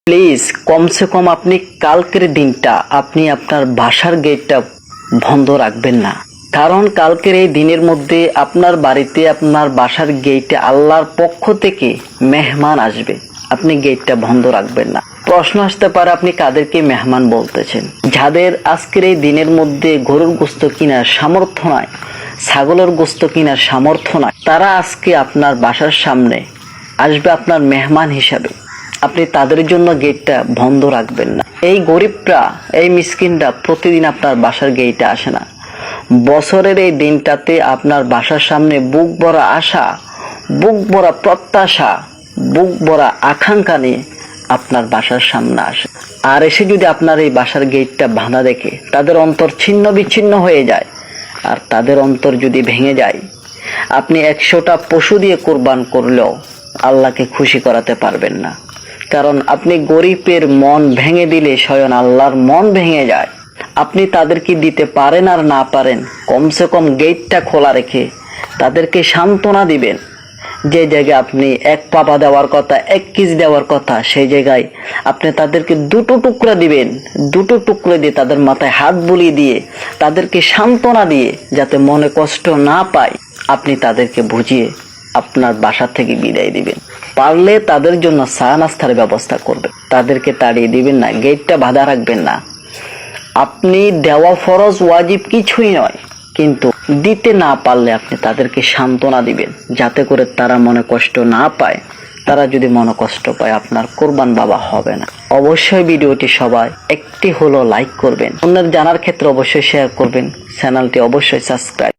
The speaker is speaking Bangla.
প্লিজ কমসে কম আপনি কালকের দিনটা আপনি আপনার বাসার গেটটা বন্ধ রাখবেন না। কারণ কালকের এই দিনের মধ্যে আপনার বাড়িতে আপনার বাসার গেটে আল্লাহর পক্ষ থেকে মেহমান আসবে, আপনি গেটটা বন্ধ রাখবেন না। প্রশ্ন আসতে পারে আপনি কাদেরকে মেহমান বলতেছেন? যাদের আজকের এই দিনের মধ্যে গরুর গোস্ত কেনার সামর্থ্য নাই, ছাগলের গোস্ত কেনার সামর্থ্য নাই, তারা আজকে আপনার বাসার সামনে আসবে আপনার মেহমান হিসাবে। আপনি তাদের জন্য গেটটা বন্ধ রাখবেন না। এই গরিবরা, এই মিসকিনরা প্রতিদিন আপনার বাসার গেটে আসে না। বছরের এই দিনটাতে আপনার বাসার সামনে বুক ভরা আশা, বুক ভরা প্রত্যাশা, বুক ভরা আকাঙ্ক্ষা নিয়ে আপনার বাসার সামনে আসে। আর এসে যদি আপনার এই বাসার গেটটা বাঁধা দেখে তাদের অন্তর ছিন্ন বিচ্ছিন্ন হয়ে যায়। আর তাদের অন্তর যদি ভেঙে যায়, আপনি 100টা পশু দিয়ে কোরবান করলেও আল্লাহকে খুশি করাতে পারবেন না। কারণ আপনি গরিবের মন ভেঙে দিলে স্বয়ং আল্লাহর মন ভেঙে যায়। আপনি তাদেরকে দিতে পারেন আর না পারেন, কমসে কম গেটটা খোলা রেখে তাদেরকে সান্ত্বনা দিবেন। যে জায়গায় আপনি 1 পাপা দেওয়ার কথা, 1 কেজি দেওয়ার কথা, সেই জায়গায় আপনি তাদেরকে 2টো টুকরা দিবেন। 2টো টুকরা দিয়ে তাদের মাথায় হাত বুলিয়ে দিয়ে তাদেরকে সান্ত্বনা দিয়ে, যাতে মনে কষ্ট না পায়, আপনি তাদেরকে বুঝিয়ে আপনার বাসা থেকে বিদায় দিবেন। পারলে তাদের জন্য চা নাস্তার ব্যবস্থা করবেন, তাদেরকে তাড়িয়ে দিবেন না, গেটটা বাঁধা রাখবেন না। আপনি দেওয়া ফরজ ওয়াজিব কিছুই নয়, কিন্তু দিতে না পারলে আপনি তাদেরকে সান্ত্বনা দিবেন, যাতে করে তারা মনে কষ্ট না পায়। তারা যদি মনে কষ্ট পায়, আপনার কোরবান বাবা হবে না। অবশ্যই ভিডিওটি সবাই একটি হলো লাইক করবেন, অন্যের জানার ক্ষেত্রে অবশ্যই শেয়ার করবেন, চ্যানেলটি অবশ্যই সাবস্ক্রাইব